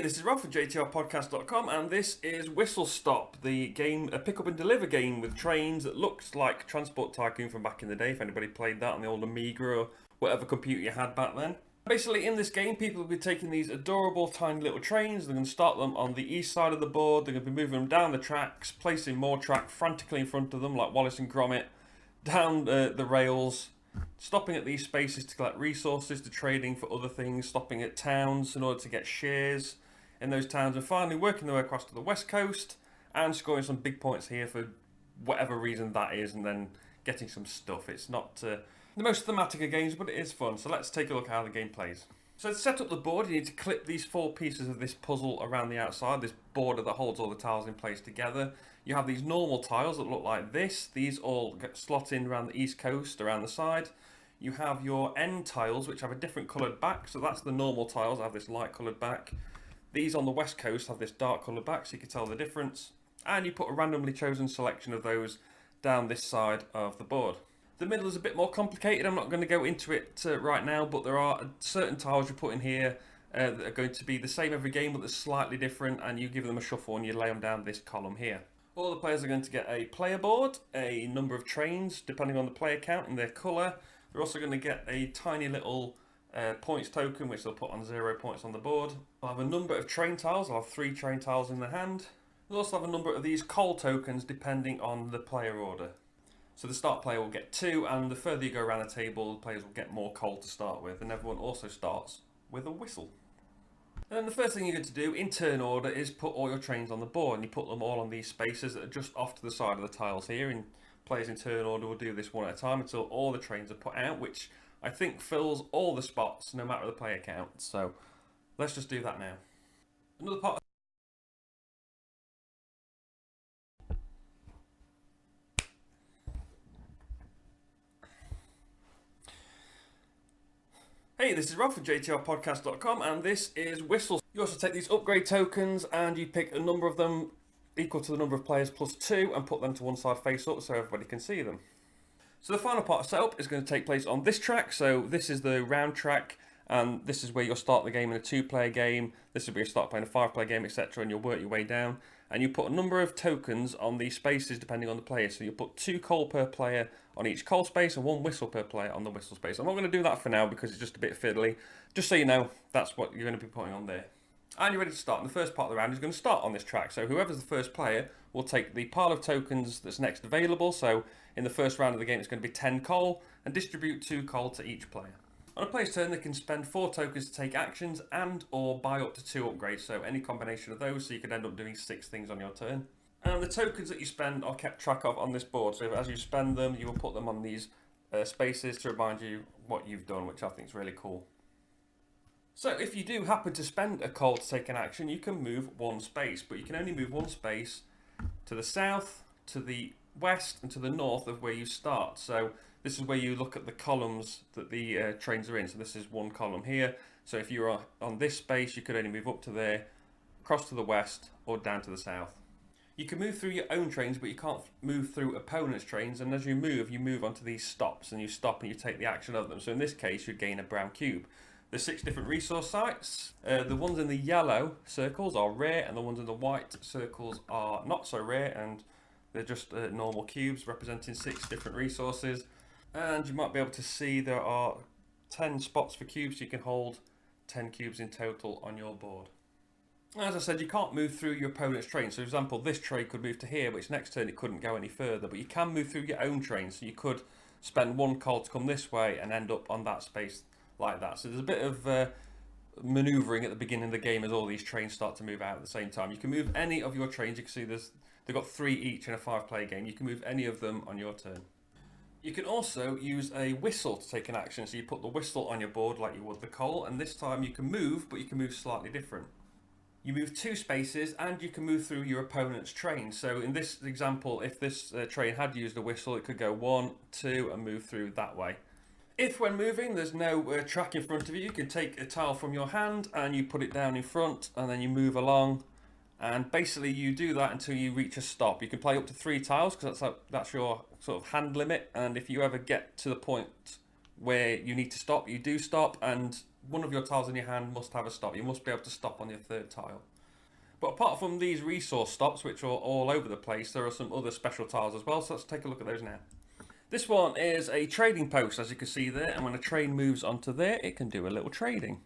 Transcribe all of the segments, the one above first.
Hey, this is Rob from JTRpodcast.com, and this is Whistle Stop, the game, a pick up and deliver game with trains that looks like Transport Tycoon from back in the day, if anybody played that on the old Amiga or whatever computer you had back then. Basically, in this game, people will be taking these adorable tiny little trains. They're going to start them on the east side of the board. They're going to be moving them down the tracks, placing more track frantically in front of them, like Wallace and Gromit, down the rails, stopping at these spaces to collect resources, to trading for other things, stopping at towns in order to get shares in those towns, and finally working their way across to the west coast and scoring some big points here for whatever reason that is, and then getting some stuff. It's not the most thematic of games, but it is fun. So let's take a look at how the game plays. So to set up the board, you need to clip these four pieces of this puzzle around the outside, this border that holds all the tiles in place together. You have these normal tiles that look like this. These all get slot in around the east coast, around the side. You have your end tiles, which have a different coloured back. So that's the normal tiles, have this light coloured back. These on the west coast have this dark coloured back, so you can tell the difference. And you put a randomly chosen selection of those down this side of the board. The middle is a bit more complicated. I'm not going to go into it right now, but there are certain tiles you put in here that are going to be the same every game, but they're slightly different, and you give them a shuffle and you lay them down this column here. All the players are going to get a player board, a number of trains depending on the player count and their colour. They're also going to get a tiny little points token, which they'll put on 0 points on the board. They'll have a number of train tiles. They'll have 3 train tiles in their hand. They'll also have a number of these coal tokens depending on the player order. So the start player will get 2, and the further you go around the table, the players will get more coal to start with, and everyone also starts with a whistle. And then the first thing you're going to do in turn order is put all your trains on the board, and you put them all on these spaces that are just off to the side of the tiles here. And players in turn order will do this one at a time until all the trains are put out, which I think fills all the spots no matter the player count. So let's just do that now. Another part. Hey, this is Rob from JTRpodcast.com, and this is Whistle. You also take these upgrade tokens and you pick a number of them equal to the number of players plus 2 and put them to one side face up so everybody can see them. So the final part of setup is going to take place on this track. So this is the round track, and this is where you'll start the game in a 2-player game. This is where you start playing a 5-player game, etc., and you'll work your way down. And you put a number of tokens on these spaces depending on the player. So you put 2 coal per player on each coal space and 1 whistle per player on the whistle space. I'm not going to do that for now because it's just a bit fiddly. Just so you know, that's what you're going to be putting on there. And you're ready to start. And the first part of the round is going to start on this track. So whoever's the first player will take the pile of tokens that's next available. So in the first round of the game, it's going to be 10 coal, and distribute 2 coal to each player. On a player's turn, they can spend 4 tokens to take actions and or buy up to 2 upgrades. So any combination of those, so you could end up doing 6 things on your turn. And the tokens that you spend are kept track of on this board. So as you spend them, you will put them on these spaces to remind you what you've done, which I think is really cool. So if you do happen to spend a coal to take an action, you can move 1 space, but you can only move 1 space to the south, to the west, and to the north of where you start. So this is where you look at the columns that the trains are in. So this is 1 column here. So if you were on this space, you could only move up to there, across to the west, or down to the south. You can move through your own trains, but you can't move through opponents' trains. And as you move onto these stops, and you stop and you take the action of them. So in this case, you'd gain a brown cube. There's 6 different resource sites. The ones in the yellow circles are rare, and the ones in the white circles are not so rare, and they're just normal cubes representing 6 different resources. And you might be able to see there are 10 spots for cubes, so you can hold 10 cubes in total on your board. As I said, you can't move through your opponent's train. So for example, this train could move to here, but its next turn it couldn't go any further. But you can move through your own train, so you could spend 1 coal to come this way and end up on that space like that. So there's a bit of manoeuvring at the beginning of the game as all these trains start to move out at the same time. You can move any of your trains. You can see they've got 3 each in a 5-player game. You can move any of them on your turn. You can also use a whistle to take an action. So you put the whistle on your board like you would the coal, and this time you can move, but you can move slightly different. You move 2 spaces, and you can move through your opponent's train. So in this example, if this train had used a whistle, it could go 1, 2, and move through that way. If when moving there's no track in front of you, you can take a tile from your hand and you put it down in front, and then you move along, and basically you do that until you reach a stop. You can play up to 3 tiles because that's your sort of hand limit, and if you ever get to the point where you need to stop, you do stop, and one of your tiles in your hand must have a stop. You must be able to stop on your third tile. But apart from these resource stops, which are all over the place, there are some other special tiles as well, so let's take a look at those now. This one is a trading post, as you can see there, and when a train moves onto there, it can do a little trading.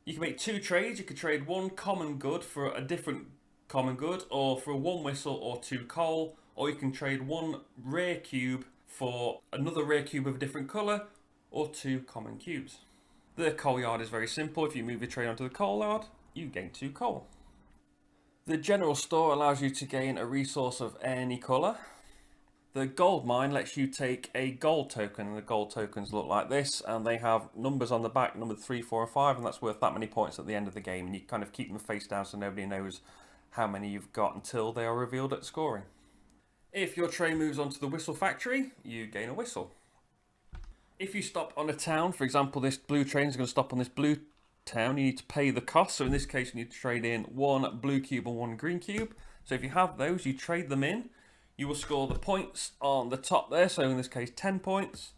You can make 2 trades. You can trade 1 common good for a different common good, or for 1 whistle or 2 coal, or you can trade 1 rare cube for another rare cube of a different colour, or 2 common cubes. The coal yard is very simple. If you move your trade onto the coal yard, you gain 2 coal. The general store allows you to gain a resource of any colour. The gold mine lets you take a gold token, and the gold tokens look like this, and they have numbers on the back, numbered 3, 4 and 5, and that's worth that many points at the end of the game, and you kind of keep them face down so nobody knows how many you've got until they are revealed at scoring. If your train moves onto the whistle factory, you gain a whistle. If you stop on a town, for example this blue train is going to stop on this blue town, you need to pay the cost, so in this case you need to trade in 1 blue cube and 1 green cube. So if you have those, you trade them in, you will score the points on the top there, so in this case 10 points,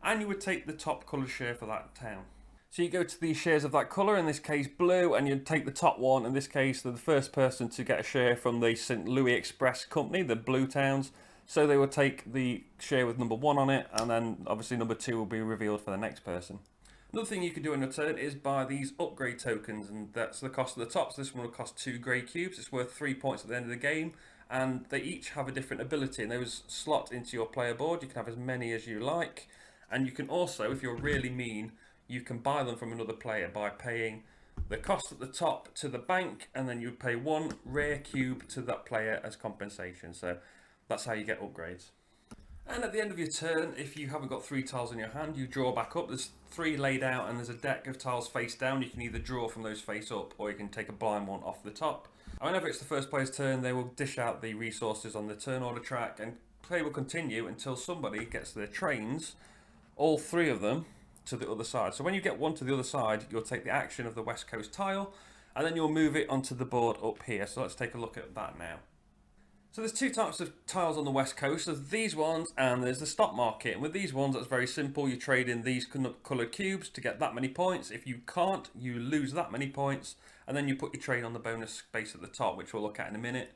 and you would take the top colour share for that town. So you go to the shares of that colour, in this case blue, and you take the top one. In this case, they're the first person to get a share from the St. Louis Express company, the blue towns. So they will take the share with number 1 on it, and then obviously number 2 will be revealed for the next person. Another thing you can do in return is buy these upgrade tokens, and that's the cost of the top. So this one will cost 2 grey cubes. It's worth 3 points at the end of the game, and they each have a different ability, and those slot into your player board. You can have as many as you like, and you can also, if you're really mean, you can buy them from another player by paying the cost at the top to the bank, and then you pay 1 rare cube to that player as compensation. So that's how you get upgrades. And at the end of your turn, if you haven't got 3 tiles in your hand, you draw back up. There's 3 laid out, and there's a deck of tiles face down. You can either draw from those face up, or you can take a blind one off the top. And whenever it's the first player's turn, they will dish out the resources on the turn order track, and play will continue until somebody gets their trains, all 3 of them, to the other side. So when you get one to the other side, you'll take the action of the west coast tile, and then you'll move it onto the board up here. So let's take a look at that now. So there's 2 types of tiles on the west coast. There's these ones, and there's the stock market. And with these ones, that's very simple. You trade in these coloured cubes to get that many points. If you can't, you lose that many points, and then you put your trade on the bonus space at the top, which we'll look at in a minute.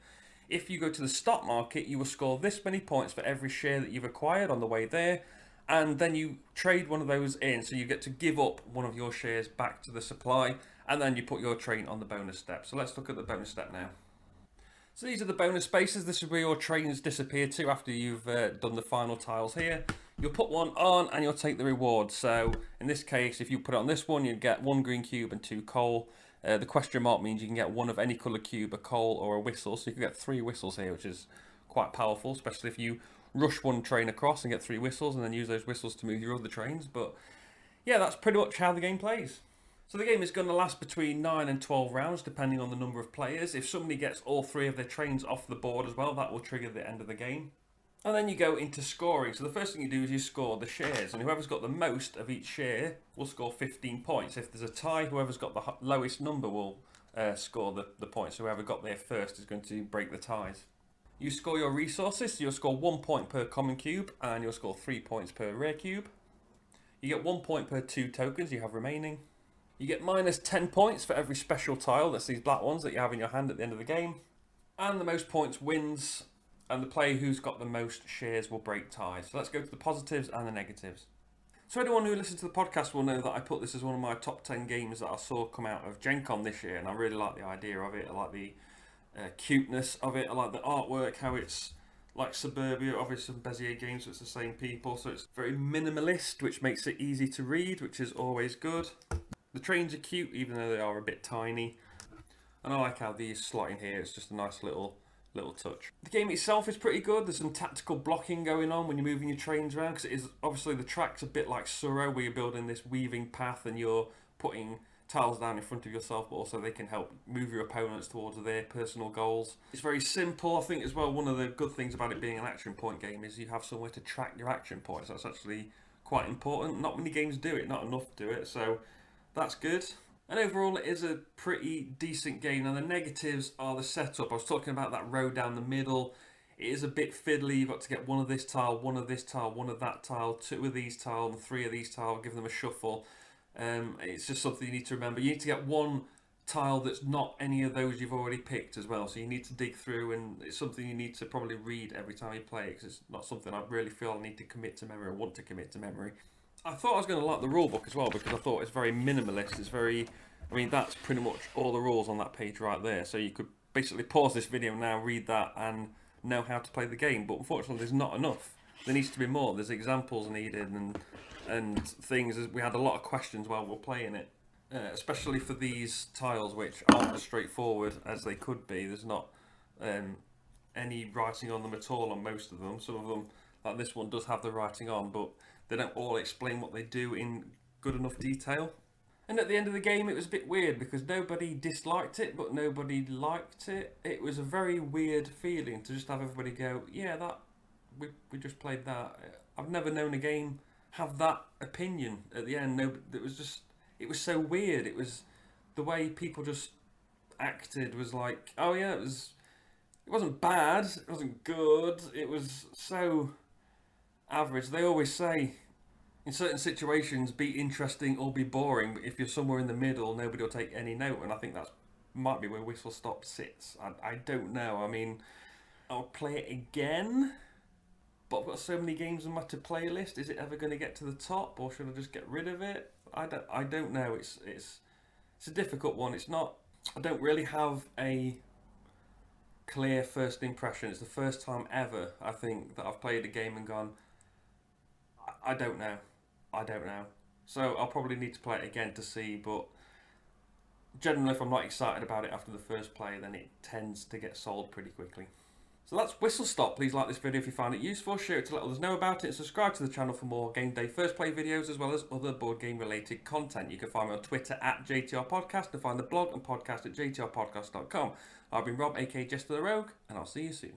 If you go to the stock market, you will score this many points for every share that you've acquired on the way there, and then you trade one of those in, so you get to give up one of your shares back to the supply, and then you put your train on the bonus step. So let's look at the bonus step now. So these are the bonus spaces. This is where your trains disappear to after you've done the final tiles here. You'll put one on and you'll take the reward. So in this case, if you put it on this one, you'd get 1 green cube and 2 coal. The question mark means you can get 1 of any colour cube, a coal or a whistle. So you can get 3 whistles here, which is quite powerful, especially if you rush one train across and get 3 whistles, and then use those whistles to move your other trains. But yeah, that's pretty much how the game plays. So the game is going to last between 9 and 12 rounds, depending on the number of players. If somebody gets all 3 of their trains off the board as well, that will trigger the end of the game. And then you go into scoring. So the first thing you do is you score the shares, and whoever's got the most of each share will score 15 points. If there's a tie, whoever's got the lowest number will score the points. Whoever got there first is going to break the ties. You score your resources, so you'll score 1 point per common cube, and you'll score 3 points per rare cube. You get 1 point per 2 tokens you have remaining. You get minus 10 points for every special tile, that's these black ones that you have in your hand at the end of the game. And the most points wins, and the player who's got the most shares will break ties. So let's go to the positives and the negatives. So anyone who listens to the podcast will know that I put this as one of my top 10 games that I saw come out of Gen Con this year, and I really like the idea of it. I like the cuteness of it, I like the artwork, how it's like Suburbia, obviously some Bezier games, so it's the same people, so it's very minimalist, which makes it easy to read, which is always good. The trains are cute, even though they are a bit tiny. And I like how these slot in here, it's just a nice little touch. The game itself is pretty good. There's some tactical blocking going on when you're moving your trains around, because it is obviously the track's a bit like Surrow, where you're building this weaving path and you're putting tiles down in front of yourself, but also they can help move your opponents towards their personal goals. It's very simple. I think as well, one of the good things about it being an action point game is you have somewhere to track your action points. That's actually quite important. Not many games do it, not enough do it, so that's good. And overall, it is a pretty decent game. Now, the negatives are the setup. I was talking about that road down the middle. it is a bit fiddly. You've got to get one of this tile, one of this tile, one of that tile, two of these tile, and three of these tile. Give them a shuffle. It's just something you need to remember. You need to get one tile that's not any of those you've already picked as well. So you need to dig through, and it's something you need to probably read every time you play it, because it's not something I really feel I need to commit to memory or want to commit to memory. I thought I was going to like the rule book as well, because I thought it's very minimalist. It's very, I mean, that's pretty much all the rules on that page right there. So you could basically pause this video now, read that, and know how to play the game. But unfortunately, there's not enough. There needs to be more. There's examples needed and things. We had a lot of questions while we're playing it, especially for these tiles, which aren't as straightforward as they could be. There's not any writing on them at all on most of them. Some of them, like this one, does have the writing on, but they don't all explain what they do in good enough detail. And at the end of the game, it was a bit weird, because nobody disliked it, but nobody liked it. It was a very weird feeling to just have everybody go, yeah, that we just played that. I've never known a game have that opinion at the end. No, it was so weird. It was the way people just acted was like, oh yeah, it wasn't bad, it wasn't good, it was so average. They always say, in certain situations, be interesting or be boring, but if you're somewhere in the middle, nobody will take any note, and I think that might be where Whistle Stop sits. I don't know. I mean, I'll play it again, but I've got so many games on my to play list. Is it ever going to get to the top, or should I just get rid of it? I don't know. It's a difficult one. It's not. I don't really have a clear first impression. It's the first time ever, I think, that I've played a game and gone, I don't know. So I'll probably need to play it again to see, but generally if I'm not excited about it after the first play, then it tends to get sold pretty quickly. So that's Whistle Stop. Please like this video if you found it useful, share it to let others know about it, and subscribe to the channel for more Game Day First Play videos, as well as other board game related content. You can find me on Twitter at JTR Podcast, and find the blog and podcast at jtrpodcast.com. I've been Rob, aka Jesta ThaRogue, and I'll see you soon.